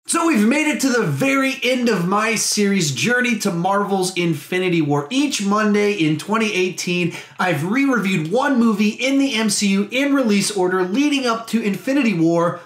So we've made it to the very end of my series, Journey to Marvel's Infinity War. Each Monday in 2018, I've re-reviewed one movie in the MCU in release order leading up to Infinity War,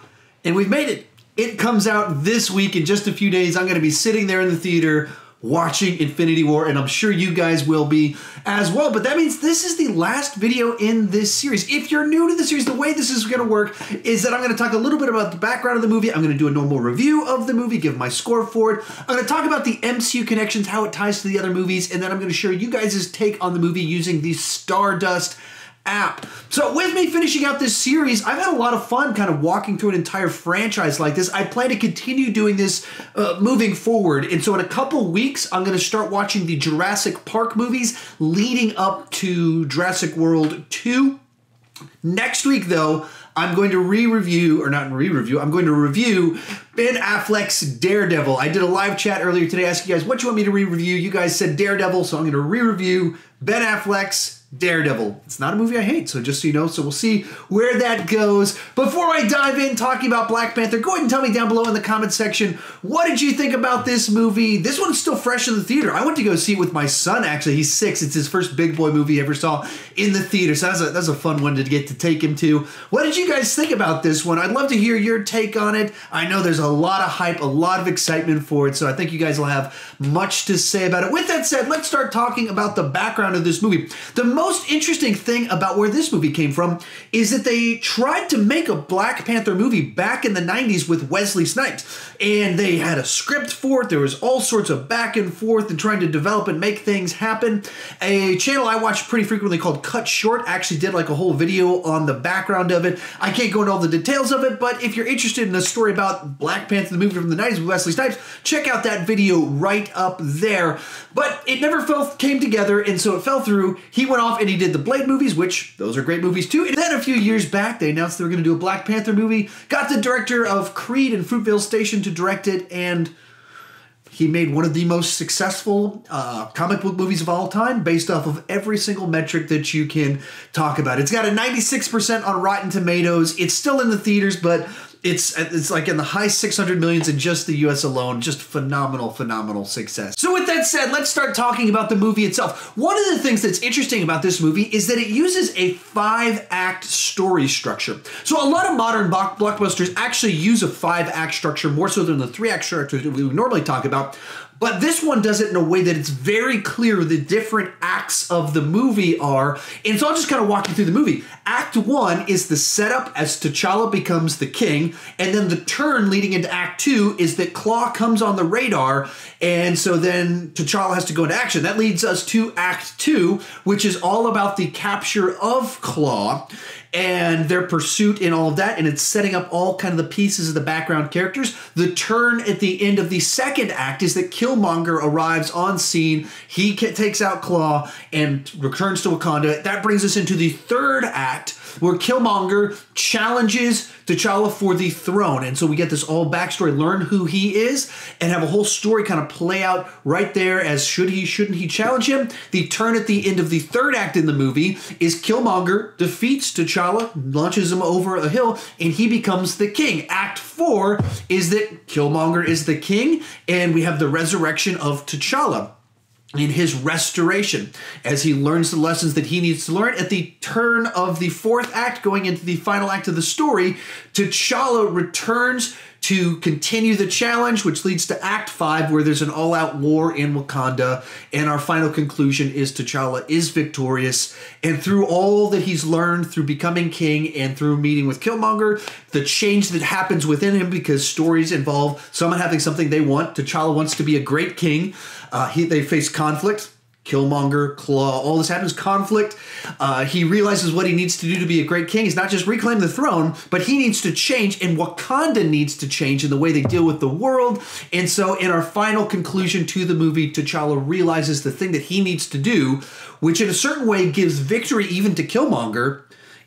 and we've made it. It comes out this week in just a few days. I'm going to be sitting there in the theater watching Infinity War, and I'm sure you guys will be as well. But that means this is the last video in this series. If you're new to the series, the way this is going to work is that I'm going to talk a little bit about the background of the movie. I'm going to do a normal review of the movie, give my score for it. I'm going to talk about the MCU connections, how it ties to the other movies, and then I'm going to share you guys' take on the movie using the Stardust app. So with me finishing out this series, I've had a lot of fun kind of walking through an entire franchise like this. I plan to continue doing this moving forward. And so in a couple weeks, I'm going to start watching the Jurassic Park movies leading up to Jurassic World 2. Next week, though, I'm going to I'm going to review Ben Affleck's Daredevil. I did a live chat earlier today asking you guys what you want me to re-review. You guys said Daredevil, so I'm going to re-review Ben Affleck's Daredevil. It's not a movie I hate, so just so you know, so we'll see where that goes. Before I dive in talking about Black Panther, go ahead and tell me down below in the comment section, what did you think about this movie? This one's still fresh in the theater. I went to go see it with my son, actually. He's 6. It's his first big boy movie he ever saw in the theater, so that's a fun one to get to take him to. What did you guys think about this one? I'd love to hear your take on it. I know there's a lot of hype, a lot of excitement for it, so I think you guys will have much to say about it. With that said, let's start talking about the background of this movie. The most interesting thing about where this movie came from is that they tried to make a Black Panther movie back in the 90s with Wesley Snipes, and they had a script for it. There was all sorts of back and forth and trying to develop and make things happen. A channel I watch pretty frequently called Cut Short actually did like a whole video on the background of it. I can't go into all the details of it, but if you're interested in a story about Black Panther, the movie from the 90s with Wesley Snipes, check out that video right up there. But it never came together, and so it fell through. He went off and he did the Blade movies, which those are great movies too. And then a few years back, they announced they were going to do a Black Panther movie, got the director of Creed and Fruitvale Station to direct it, and he made one of the most successful comic book movies of all time based off of every single metric that you can talk about. It's got a 96% on Rotten Tomatoes. It's still in the theaters, but it's like in the high 600 millions in just the US alone. Just phenomenal, phenomenal success. So with that said, let's start talking about the movie itself. One of the things that's interesting about this movie is that it uses a 5-act story structure. So a lot of modern blockbusters actually use a 5-act structure more so than the 3-act structure that we would normally talk about. But this one does it in a way that it's very clear the different acts of the movie are. And so I'll just kind of walk you through the movie. Act 1 is the setup as T'Challa becomes the king. And then the turn leading into Act 2 is that Klaue comes on the radar. And so then T'Challa has to go into action. That leads us to Act 2, which is all about the capture of Klaue and their pursuit and all of that, and it's setting up all kind of the pieces of the background characters. The turn at the end of the second act is that Killmonger arrives on scene. He takes out Klaue and returns to Wakanda. That brings us into the third act, where Killmonger challenges T'Challa for the throne. And so we get this all backstory, learn who he is, and have a whole story kind of play out right there as should he, shouldn't he challenge him. The turn at the end of the third act in the movie is Killmonger defeats T'Challa, launches him over a hill, and he becomes the king. Act 4 is that Killmonger is the king, and we have the resurrection of T'Challa in his restoration as he learns the lessons that he needs to learn. At the turn of the fourth act, going into the final act of the story, T'Challa returns to continue the challenge, which leads to Act 5, where there's an all-out war in Wakanda, and our final conclusion is T'Challa is victorious, and through all that he's learned through becoming king and through meeting with Killmonger, the change that happens within him, because stories involve someone having something they want. T'Challa wants to be a great king. They face conflict. Killmonger, Klaue, all this happens, conflict. He realizes what he needs to do to be a great king is not just reclaim the throne, but he needs to change, and Wakanda needs to change in the way they deal with the world. And so in our final conclusion to the movie, T'Challa realizes the thing that he needs to do, which in a certain way gives victory even to Killmonger,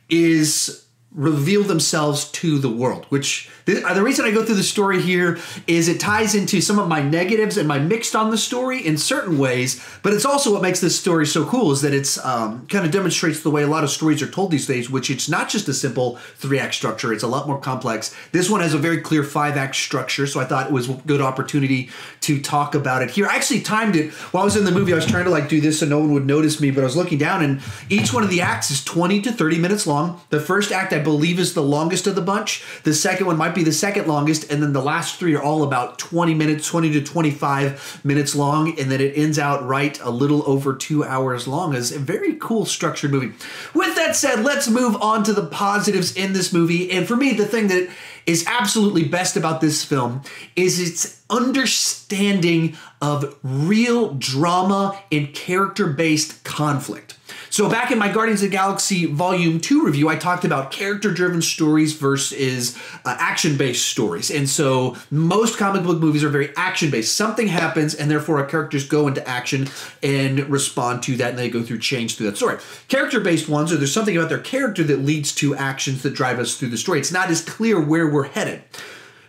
is reveal themselves to the world, which the reason I go through the story here is it ties into some of my negatives and my mixed on the story in certain ways, but it's also what makes this story so cool is that it's kind of demonstrates the way a lot of stories are told these days, which it's not just a simple 3-act structure, it's a lot more complex. This one has a very clear 5-act structure, so I thought it was a good opportunity to talk about it here. I actually timed it while I was in the movie. I was trying to like do this so no one would notice me, but I was looking down and each one of the acts is 20 to 30 minutes long. The first act I believe is the longest of the bunch. The second one might be the second longest, and then the last 3 are all about 20 to 25 minutes long, and then it ends out right a little over 2 hours long. It's a very cool structured movie. With that said, let's move on to the positives in this movie. And for me, the thing that is absolutely best about this film is its understanding of real drama and character-based conflict. So back in my Guardians of the Galaxy Volume 2 review, I talked about character-driven stories versus action-based stories. And so most comic book movies are very action-based. Something happens, and therefore our characters go into action and respond to that, and they go through change through that story. Character-based ones are there's something about their character that leads to actions that drive us through the story. It's not as clear where we're headed.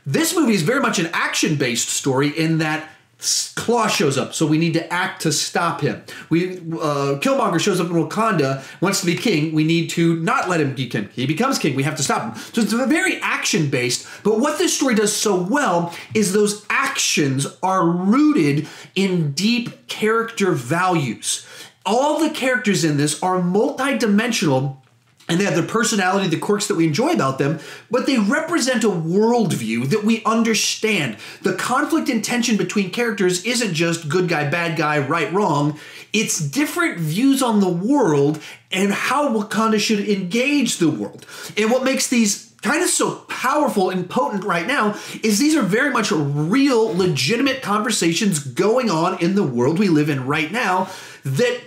This movie is very much an action-based story in that Klaue shows up, so we need to act to stop him. Killmonger shows up in Wakanda, wants to be king. We need to not let him be king. He becomes king. We have to stop him. So it's very action-based, but what this story does so well is those actions are rooted in deep character values. All the characters in this are multidimensional, and they have their personality, the quirks that we enjoy about them, but they represent a worldview that we understand. The conflict and tension between characters isn't just good guy, bad guy, right, wrong. It's different views on the world and how Wakanda should engage the world. And what makes these kind of so powerful and potent right now is these are very much real, legitimate conversations going on in the world we live in right now that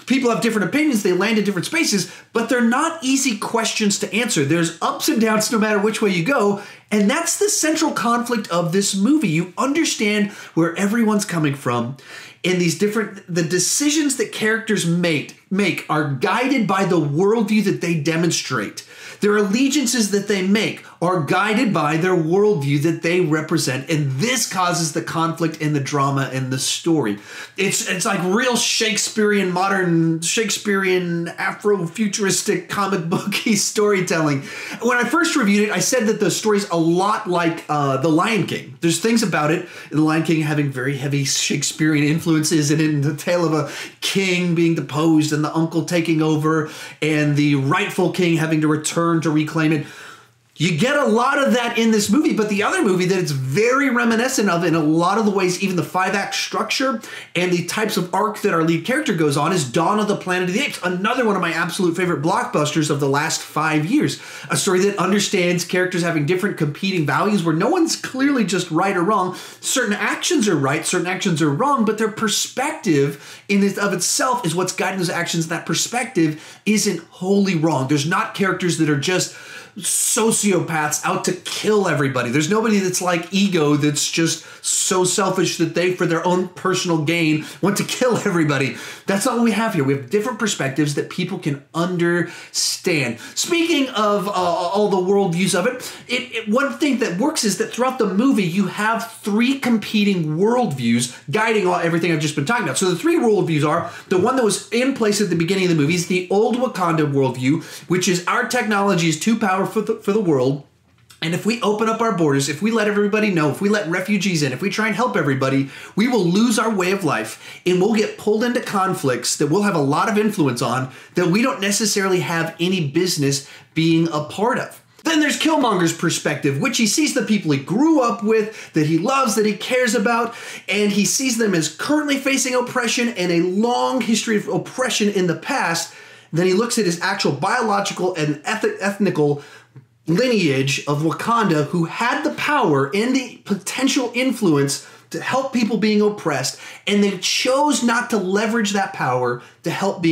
people have different opinions, they land in different spaces, but they're not easy questions to answer. There's ups and downs no matter which way you go, and that's the central conflict of this movie. You understand where everyone's coming from, and the decisions that characters make are guided by the worldview that they demonstrate. Their allegiances that they make are guided by their worldview that they represent, and this causes the conflict and the drama and the story. It's like real Shakespearean, modern Shakespearean, Afro-futuristic comic booky storytelling. When I first reviewed it, I said that the story's a lot like The Lion King. There's things about it, The Lion King having very heavy Shakespearean influences in the tale of a king being deposed and the uncle taking over and the rightful king having to return to reclaim it. You get a lot of that in this movie, but the other movie that it's very reminiscent of in a lot of the ways, even the 5-act structure and the types of arc that our lead character goes on, is Dawn of the Planet of the Apes, another one of my absolute favorite blockbusters of the last 5 years. A story that understands characters having different competing values where no one's clearly just right or wrong. Certain actions are right, certain actions are wrong, but their perspective in and of itself is what's guiding those actions. That perspective isn't wholly wrong. There's not characters that are just sociopaths out to kill everybody. There's nobody that's like Ego that's just so selfish that they, for their own personal gain, want to kill everybody. That's not what we have here. We have different perspectives that people can understand. Speaking of all the worldviews of it, one thing that works is that throughout the movie, you have 3 competing worldviews guiding everything I've just been talking about. So the 3 worldviews are, the one that was in place at the beginning of the movie is the old Wakanda worldview, which is our technology is too powerful for the world, and if we open up our borders, if we let everybody know, if we let refugees in, if we try and help everybody, we will lose our way of life, and we'll get pulled into conflicts that we'll have a lot of influence on that we don't necessarily have any business being a part of. Then there's Killmonger's perspective, which he sees the people he grew up with, that he loves, that he cares about, and he sees them as currently facing oppression and a long history of oppression in the past. Then he looks at his actual biological and ethnical lineage of Wakanda, who had the power and the potential influence to help people being oppressed, and they chose not to leverage that power to help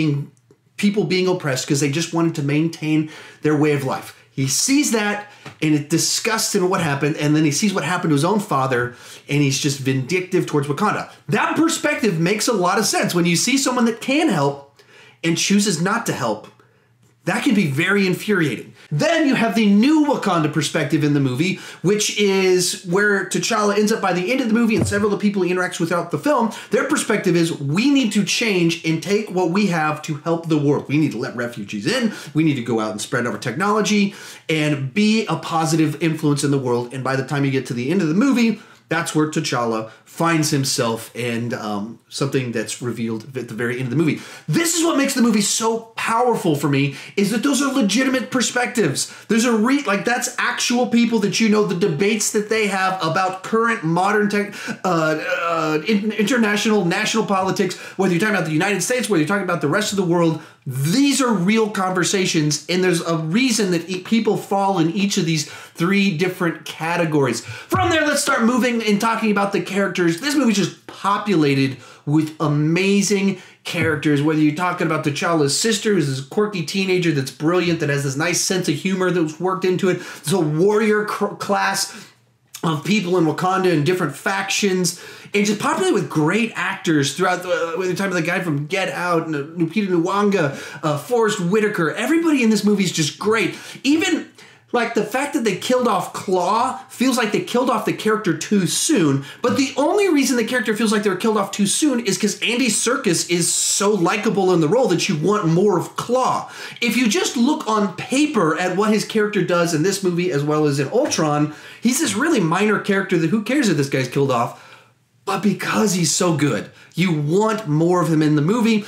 people being oppressed because they just wanted to maintain their way of life. He sees that, and it disgusts him what happened, and then he sees what happened to his own father, and he's just vindictive towards Wakanda. That perspective makes a lot of sense. When you see someone that can help and chooses not to help, that can be very infuriating. Then you have the new Wakanda perspective in the movie, which is where T'Challa ends up by the end of the movie, and several of the people he interacts with throughout the film, their perspective is, we need to change and take what we have to help the world. We need to let refugees in. We need to go out and spread our technology and be a positive influence in the world. And by the time you get to the end of the movie, that's where T'Challa finds himself, and something that's revealed at the very end of the movie. This is what makes the movie so powerful for me, is that those are legitimate perspectives. There's that's actual people that the debates that they have about current modern international, national politics, whether you're talking about the United States, whether you're talking about the rest of the world, these are real conversations, and there's a reason that people fall in each of these three different categories. From there, let's start moving and talking about the characters. This movie is just populated with amazing characters, whether you're talking about T'Challa's sister, who's this quirky teenager that's brilliant, that has this nice sense of humor that was worked into it. There's a warrior class of people in Wakanda in different factions, and just populated with great actors throughout whether you're talking about the guy from Get Out, Lupita Nyong'o, Forrest Whitaker. Everybody in this movie is just great. Even like the fact that they killed off Claw feels like they killed off the character too soon. But the only reason the character feels like they were killed off too soon is because Andy Serkis is so likable in the role that you want more of Claw. If you just look on paper at what his character does in this movie as well as in Ultron, he's this really minor character that who cares if this guy's killed off? But because he's so good, you want more of him in the movie.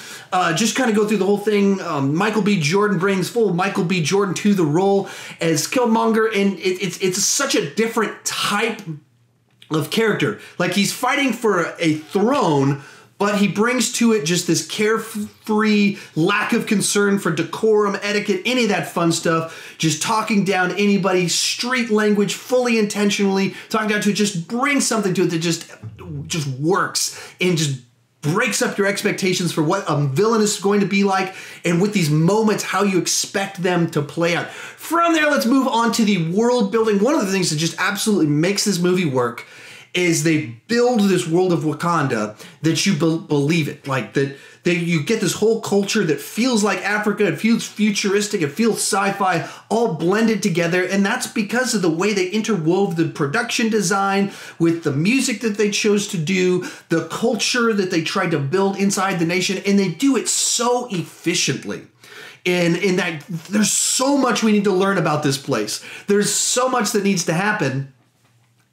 Just kind of go through the whole thing. Michael B. Jordan brings full Michael B. Jordan to the role as Killmonger, and it's such a different type of character. Like, he's fighting for a throne, but he brings to it just this carefree lack of concern for decorum, etiquette, any of that fun stuff. Just talking down anybody, street language, fully intentionally talking down to it. Just brings something to it that just works and just breaks up your expectations for what a villain is going to be like, and with these moments, how you expect them to play out. From there, let's move on to the world building. One of the things that just absolutely makes this movie work is they build this world of Wakanda that you believe it. Like that you get this whole culture that feels like Africa, it feels futuristic, it feels sci-fi, all blended together. And that's because of the way they interwove the production design with the music that they chose to do, the culture that they tried to build inside the nation, and they do it so efficiently. And in that, there's so much we need to learn about this place. There's so much that needs to happen,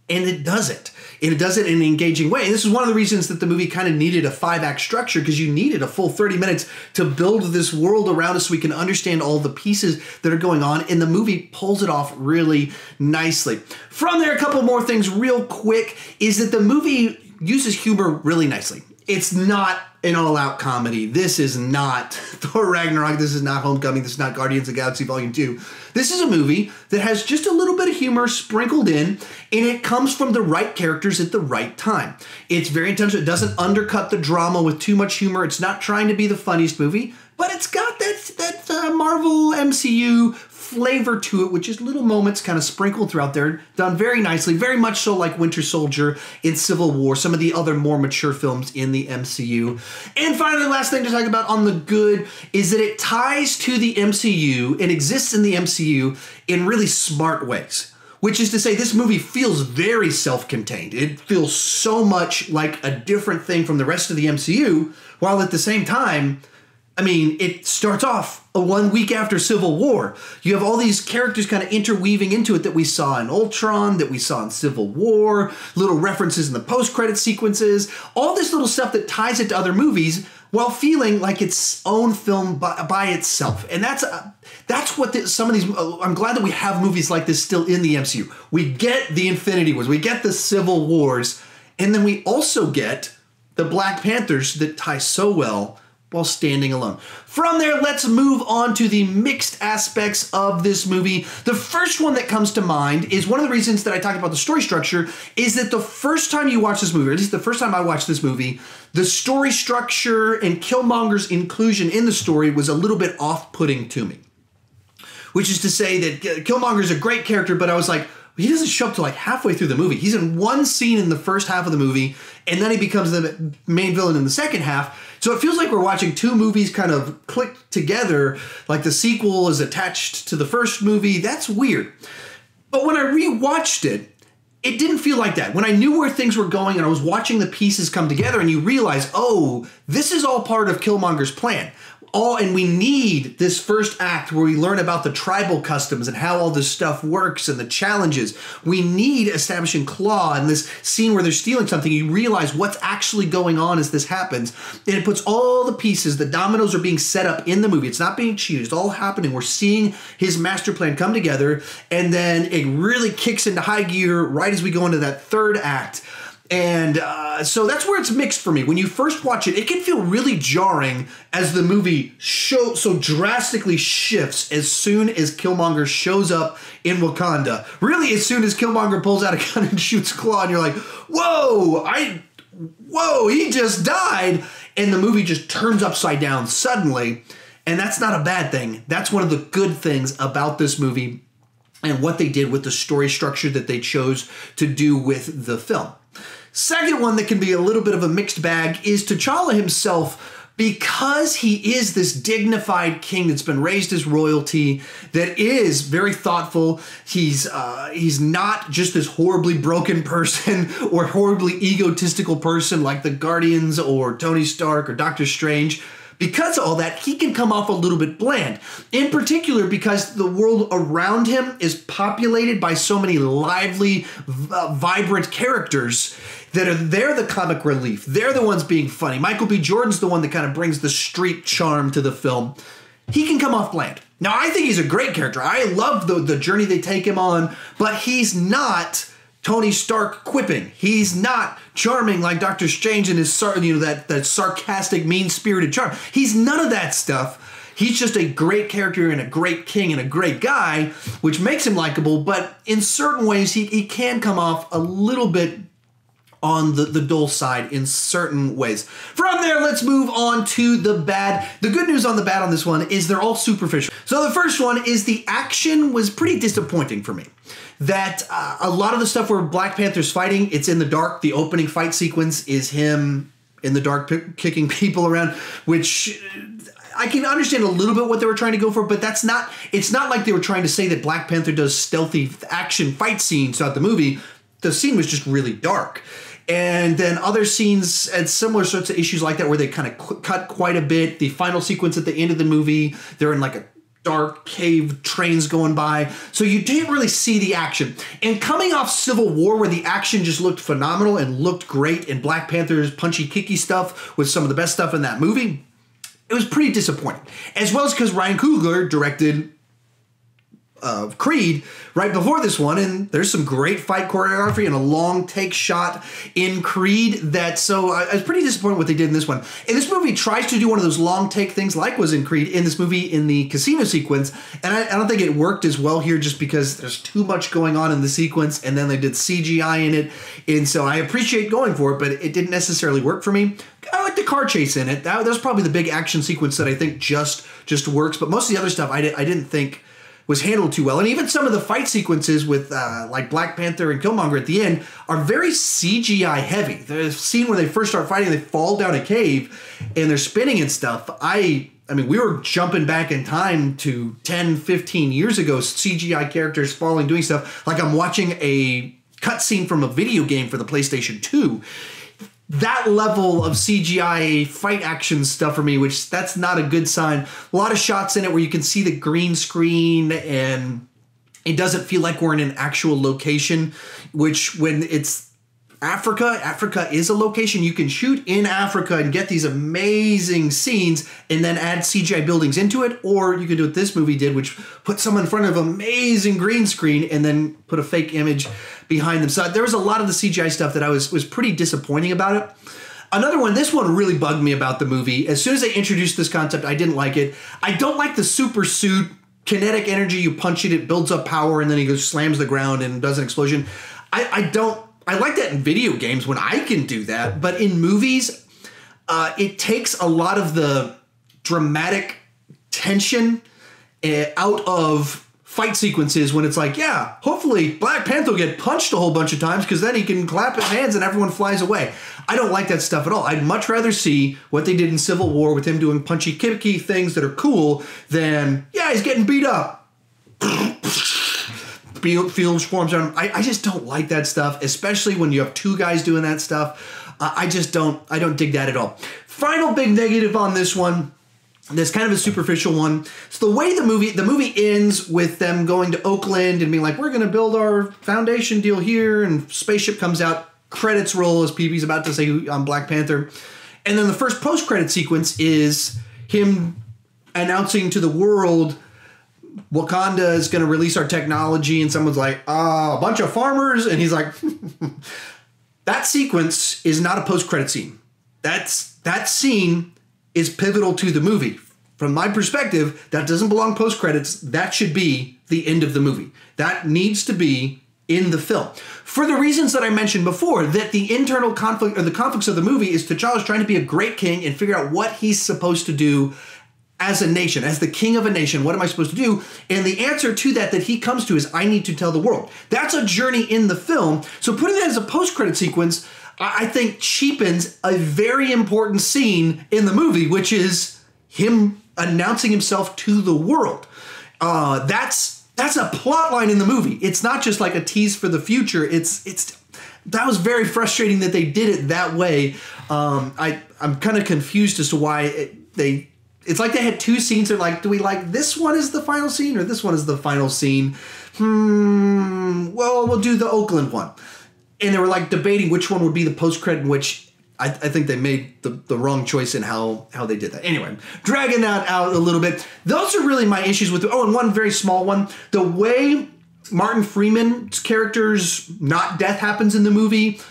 and it does it. And it does it in an engaging way. And this is one of the reasons that the movie kind of needed a 5-act structure, because you needed a full 30 minutes to build this world around us so we can understand all the pieces that are going on. And the movie pulls it off really nicely. From there, a couple more things real quick is that the movie uses humor really nicely. It's not an all-out comedy. This is not Thor Ragnarok. This is not Homecoming. This is not Guardians of the Galaxy Volume 2. This is a movie that has just a little bit of humor sprinkled in, and it comes from the right characters at the right time. It's very intentional. It doesn't undercut the drama with too much humor. It's not trying to be the funniest movie, but it's got that Marvel MCU flavor to it, which is little moments kind of sprinkled throughout there, done very nicely, very much so like Winter Soldier in Civil War, some of the other more mature films in the MCU. And finally, last thing to talk about on the good is that it ties to the MCU and exists in the MCU in really smart ways. Which is to say, this movie feels very self-contained. It feels so much like a different thing from the rest of the MCU, while at the same time, I mean, it starts off 1 week after Civil War. You have all these characters kind of interweaving into it that we saw in Ultron, that we saw in Civil War, little references in the post-credit sequences, all this little stuff that ties it to other movies while feeling like its own film by itself. And that's what some of these, I'm glad that we have movies like this still in the MCU. We get the Infinity Wars, we get the Civil Wars, and then we also get the Black Panthers that tie so well while standing alone. From there, let's move on to the mixed aspects of this movie. The first one that comes to mind is one of the reasons that I talked about the story structure is that the first time you watch this movie, or at least the first time I watched this movie, the story structure and Killmonger's inclusion in the story was a little bit off-putting to me. Which is to say that Killmonger is a great character, but I was like, He doesn't show up till like halfway through the movie. He's in one scene in the first half of the movie, and then he becomes the main villain in the second half. So it feels like we're watching two movies kind of click together, like the sequel is attached to the first movie. That's weird. But when I rewatched it, it didn't feel like that. When I knew where things were going and I was watching the pieces come together and you realize, oh, this is all part of Killmonger's plan. And we need this first act where we learn about the tribal customs and how all this stuff works and the challenges. We need establishing Klaue in this scene where they're stealing something. You realize what's actually going on as this happens. And it puts all the pieces, the dominoes are being set up in the movie. It's not being cheated. It's all happening. We're seeing his master plan come together. And then it really kicks into high gear right as we go into that third act. And so that's where it's mixed for me. When you first watch it, it can feel really jarring as the movie so drastically shifts as soon as Killmonger shows up in Wakanda. Really, as soon as Killmonger pulls out a gun and shoots Klaue, and you're like, whoa, he just died. And the movie just turns upside down suddenly. And that's not a bad thing. That's one of the good things about this movie and what they did with the story structure that they chose to do with the film. Second one that can be a little bit of a mixed bag is T'Challa himself, because he is this dignified king that's been raised as royalty, that is very thoughtful. He's not just this horribly broken person or horribly egotistical person like the Guardians or Tony Stark or Doctor Strange. Because of all that, he can come off a little bit bland. In particular, because the world around him is populated by so many lively, vibrant characters that they're the comic relief. They're the ones being funny. Michael B. Jordan's the one that kind of brings the street charm to the film. He can come off bland. Now, I think he's a great character. I love the journey they take him on, but he's not Tony Stark quipping. He's not charming like Doctor Strange and his that sarcastic, mean-spirited charm. He's none of that stuff. He's just a great character and a great king and a great guy, which makes him likable, but in certain ways he can come off a little bit on the dull side in certain ways. From there, let's move on to the bad. The good news on the bad on this one is they're all superficial. So the first one is the action was pretty disappointing for me. That a lot of the stuff where Black Panther's fighting, it's in the dark. The opening fight sequence is him in the dark kicking people around, which I can understand a little bit what they were trying to go for, but it's not like they were trying to say that Black Panther does stealthy action fight scenes throughout the movie. The scene was just really dark. And then other scenes and similar sorts of issues like that where they kind of cut quite a bit. The final sequence at the end of the movie, they're in like a dark cave, trains going by. So you didn't really see the action. And coming off Civil War, where the action just looked phenomenal and looked great, and Black Panther's punchy, kicky stuff was some of the best stuff in that movie, it was pretty disappointing. As well as because Ryan Coogler directed Creed right before this one, and there's some great fight choreography and a long take shot in Creed so I was pretty disappointed what they did in this one. And this movie tries to do one of those long take things like was in Creed in this movie in the casino sequence, and I don't think it worked as well here just because there's too much going on in the sequence, and then they did CGI in it, and so I appreciate going for it, but it didn't necessarily work for me. I like the car chase in it. That was probably the big action sequence that I think just works, but most of the other stuff I didn't think was handled too well. And even some of the fight sequences with like Black Panther and Killmonger at the end are very CGI heavy. The scene where they first start fighting, they fall down a cave and they're spinning and stuff. I mean, we were jumping back in time to 10, 15 years ago, CGI characters falling, doing stuff like I'm watching a cutscene from a video game for the PlayStation 2. That level of CGI fight action stuff for me, which that's not a good sign. A lot of shots in it where you can see the green screen and it doesn't feel like we're in an actual location, which when it's Africa is a location. You can shoot in Africa and get these amazing scenes and then add CGI buildings into it, or you can do what this movie did, which put someone in front of an amazing green screen and then put a fake image behind them. So there was a lot of the CGI stuff that I was pretty disappointing about it. Another one, this one really bugged me about the movie. As soon as they introduced this concept, I didn't like it. I don't like the super suit, kinetic energy, you punch it builds up power, and then he goes slams the ground and does an explosion. I like that in video games when I can do that, but in movies, it takes a lot of the dramatic tension out of fight sequences when it's like, yeah, hopefully Black Panther will get punched a whole bunch of times because then he can clap his hands and everyone flies away. I don't like that stuff at all. I'd much rather see what they did in Civil War with him doing punchy kicky things that are cool than, yeah, he's getting beat up. Field swarms on him. I just don't like that stuff, especially when you have two guys doing that stuff. I don't dig that at all. Final big negative on this one. This kind of a superficial one. So the way the movie ends with them going to Oakland and being like, we're going to build our foundation deal here, and spaceship comes out, credits roll as PB's about to say on Black Panther. And then the first post-credit sequence is him announcing to the world Wakanda is going to release our technology, and someone's like, a bunch of farmers, and he's like, that sequence is not a post-credit scene. That scene is pivotal to the movie. From my perspective, that doesn't belong post-credits. That should be the end of the movie. That needs to be in the film. For the reasons that I mentioned before, that the internal conflict, or the conflicts of the movie, is T'Challa's trying to be a great king and figure out what he's supposed to do as a nation, as the king of a nation. What am I supposed to do? And the answer to that he comes to is, I need to tell the world. That's a journey in the film. So putting that as a post-credit sequence, I think cheapens a very important scene in the movie, which is him announcing himself to the world. That's a plot line in the movie. It's not just like a tease for the future. That was very frustrating that they did it that way. I'm kind of confused as to why it's like they had two scenes. They're like, do we like this one is the final scene or this one is the final scene? Well, we'll do the Oakland one. And they were like debating which one would be the post-credit, which I think they made the wrong choice in how they did that. Anyway, dragging that out a little bit. Those are really my issues with and one very small one. The way Martin Freeman's character's not death happens in the movie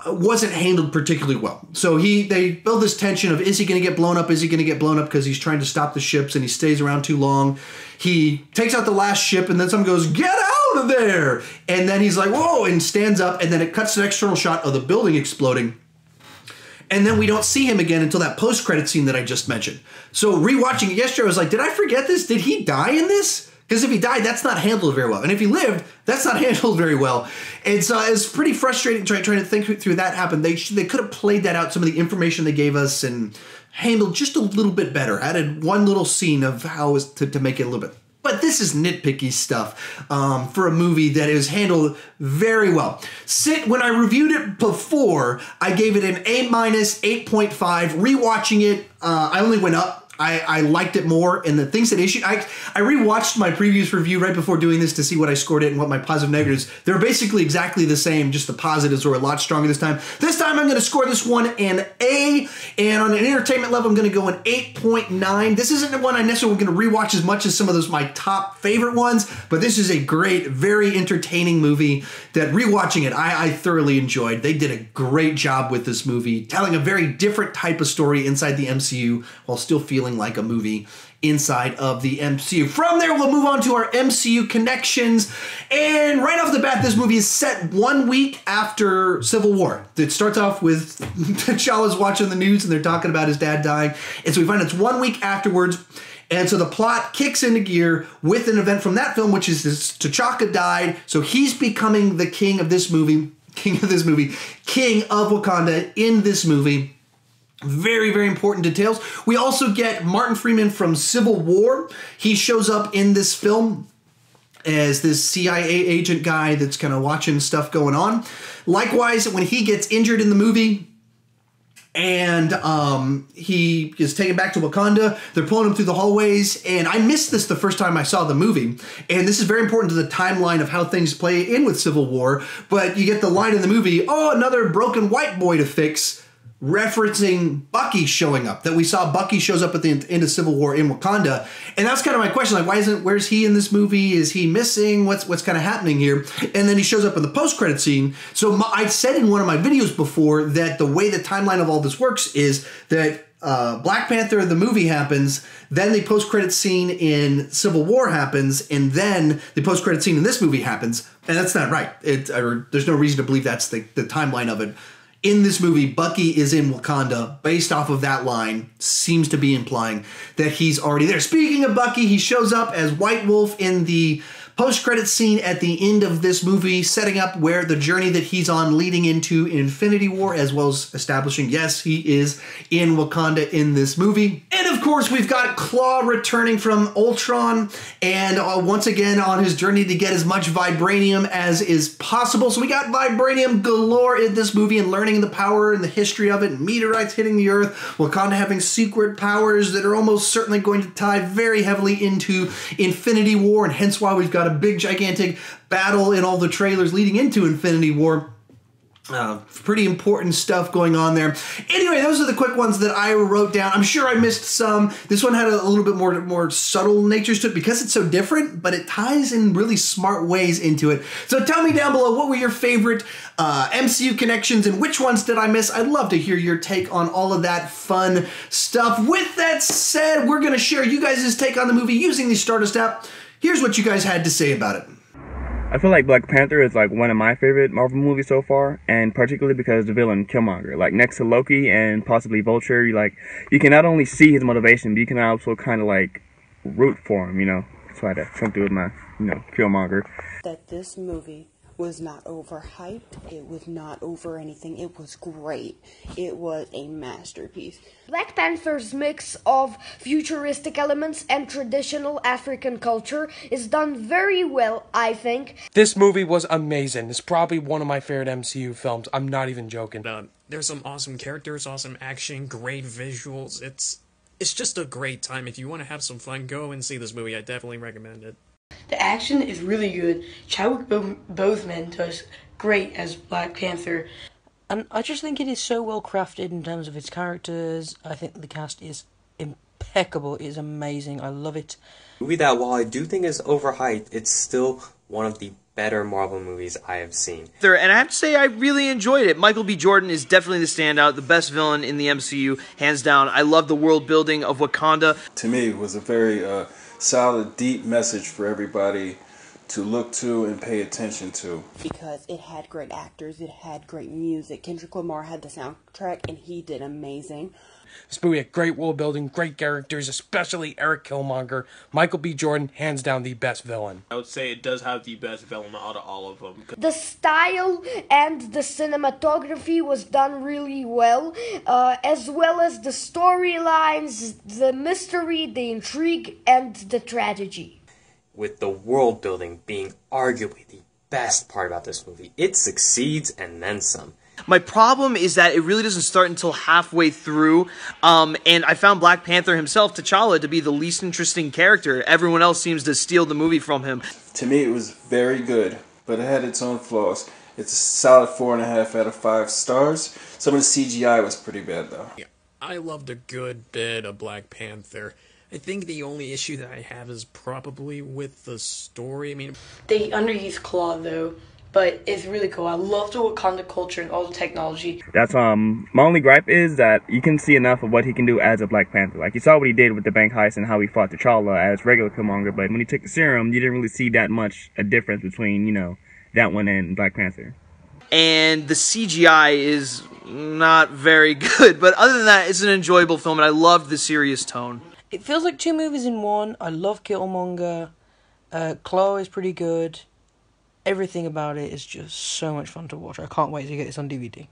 wasn't handled particularly well. So they build this tension of, is he going to get blown up? Is he going to get blown up because he's trying to stop the ships and he stays around too long? He takes out the last ship and then someone goes, get out of there! And then he's like, whoa, and stands up, and then it cuts to an external shot of the building exploding. And then we don't see him again until that post-credit scene that I just mentioned. So rewatching it yesterday, I was like, did I forget this? Did he die in this? Because if he died, that's not handled very well. And if he lived, that's not handled very well. And so it's pretty frustrating trying to think through that happen. They could have played that out, some of the information they gave us, and handled just a little bit better. Added one little scene of how to make it a little bit. But this is nitpicky stuff for a movie that is handled very well. When I reviewed it before, I gave it an A-, 8.5. Rewatching it, I only went up. I liked it more, and the things that I rewatched my previous review right before doing this to see what I scored it and what my positive negatives. They're basically exactly the same, just the positives were a lot stronger this time. This time I'm going to score this one an A, and on an entertainment level I'm going to go an 8.9. This isn't the one I necessarily going to rewatch as much as some of those my top favorite ones, but this is a great, very entertaining movie that rewatching it I thoroughly enjoyed. They did a great job with this movie, telling a very different type of story inside the MCU while still feeling like a movie inside of the MCU. From there, we'll move on to our MCU connections. And right off the bat, this movie is set 1 week after Civil War. It starts off with T'Challa's watching the news and they're talking about his dad dying. And so we find it's 1 week afterwards. And so the plot kicks into gear with an event from that film, which is T'Chaka died. So he's becoming the king of King of Wakanda in this movie. Very, very important details. We also get Martin Freeman from Civil War. He shows up in this film as this CIA agent guy that's kind of watching stuff going on. Likewise, when he gets injured in the movie and he is taken back to Wakanda, they're pulling him through the hallways, and I missed this the first time I saw the movie, and this is very important to the timeline of how things play in with Civil War, but you get the line in the movie, another broken white boy to fix, referencing Bucky showing up, that we saw Bucky shows up at the end of Civil War in Wakanda. And that's kind of my question. Like, where's he in this movie? Is he missing? What's kind of happening here? And then he shows up in the post-credit scene. So I said in one of my videos before that the way the timeline of all this works is that Black Panther, the movie happens, then the post-credit scene in Civil War happens, and then the post-credit scene in this movie happens. And that's not right. There's no reason to believe that's the timeline of it. In this movie, Bucky is in Wakanda. Based off of that line, seems to be implying that he's already there. Speaking of Bucky, he shows up as White Wolf in the post-credits scene at the end of this movie, setting up where the journey that he's on leading into Infinity War, as well as establishing, yes, he is in Wakanda in this movie. And of course, we've got Klaue returning from Ultron, and once again on his journey to get as much vibranium as is possible. So we got vibranium galore in this movie, and learning the power and the history of it, meteorites hitting the Earth, Wakanda having secret powers that are almost certainly going to tie very heavily into Infinity War, and hence why we've got a big gigantic battle in all the trailers leading into Infinity War. Pretty important stuff going on there. Anyway, those are the quick ones that I wrote down. I'm sure I missed some. This one had a little bit more subtle natures to it because it's so different, but it ties in really smart ways into it. So tell me down below, what were your favorite MCU connections and which ones did I miss? I'd love to hear your take on all of that fun stuff. With that said, we're going to share you guys' take on the movie using the Stardust app. Here's what you guys had to say about it. I feel like Black Panther is like one of my favorite Marvel movies so far, and particularly because the villain Killmonger, like next to Loki and possibly Vulture, you can not only see his motivation, but you can also kind of like root for him, you know. That's why I had something with my, Killmonger. That this movie was not overhyped, it was not over anything, it was great. It was a masterpiece. Black Panther's mix of futuristic elements and traditional African culture is done very well, I think. This movie was amazing. It's probably one of my favorite MCU films. I'm not even joking. There's some awesome characters, awesome action, great visuals. It's just a great time. If you want to have some fun, go and see this movie. I definitely recommend it. The action is really good. Chadwick Boseman does great as Black Panther. And I just think it is so well crafted in terms of its characters. I think the cast is impeccable. It is amazing. I love it. Movie that, while I do think is overhyped, it's still one of the better Marvel movies I have seen. And I have to say, I really enjoyed it. Michael B. Jordan is definitely the standout, the best villain in the MCU, hands down. I love the world building of Wakanda. To me, it was a very solid, deep message for everybody to look to and pay attention to. Because it had great actors, it had great music. Kendrick Lamar had the soundtrack, and he did amazing. This movie had great world building, great characters, especially Eric Killmonger. Michael B. Jordan, hands down the best villain. I would say it does have the best villain out of all of them. The style and the cinematography was done really well, as well as the storylines, the mystery, the intrigue, and the tragedy. With the world building being arguably the best part about this movie, it succeeds and then some. My problem is that it really doesn't start until halfway through, and I found Black Panther himself, T'Challa, to be the least interesting character. Everyone else seems to steal the movie from him. To me, it was very good, but it had its own flaws. It's a solid 4.5 out of 5 stars. Some of the CGI was pretty bad, though. Yeah, I loved a good bit of Black Panther. I think the only issue that I have is probably with the story. I mean, They underused Klaue, though. But it's really cool. I love the Wakanda culture and all the technology. That's my only gripe is that you can see enough of what he can do as a Black Panther. Like, you saw what he did with the bank heist and how he fought T'Challa as regular Killmonger, but when he took the serum, you didn't really see that much a difference between, that one and Black Panther. And the CGI is not very good, but other than that, it's an enjoyable film, and I loved the serious tone. It feels like two movies in one. I love Killmonger. Klaue is pretty good. Everything about it is just so much fun to watch. I can't wait to get this on DVD.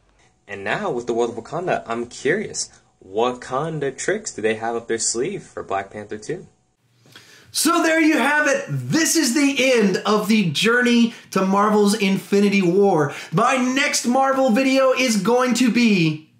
And now, with the world of Wakanda, I'm curious. What Wakanda tricks do they have up their sleeve for Black Panther 2? So there you have it. This is the end of the journey to Marvel's Infinity War. My next Marvel video is going to be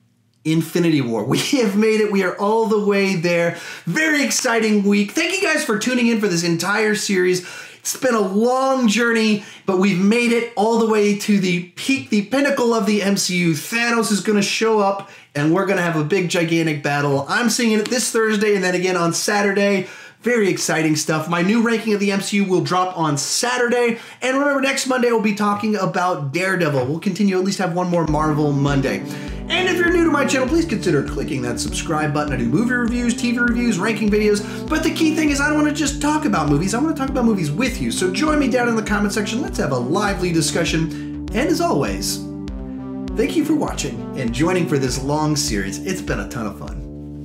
Infinity War. We have made it. We are all the way there. Very exciting week. Thank you guys for tuning in for this entire series. It's been a long journey, but we've made it all the way to the peak, the pinnacle of the MCU. Thanos is going to show up, and we're going to have a big, gigantic battle. I'm seeing it this Thursday, and then again on Saturday. Very exciting stuff. My new ranking of the MCU will drop on Saturday. And remember, next Monday we'll be talking about Daredevil. We'll continue, at least have one more Marvel Monday. And if you're new to my channel, please consider clicking that subscribe button. I do movie reviews, TV reviews, ranking videos. But the key thing is I don't want to just talk about movies. I want to talk about movies with you. So join me down in the comment section. Let's have a lively discussion. And as always, thank you for watching and joining for this long series. It's been a ton of fun.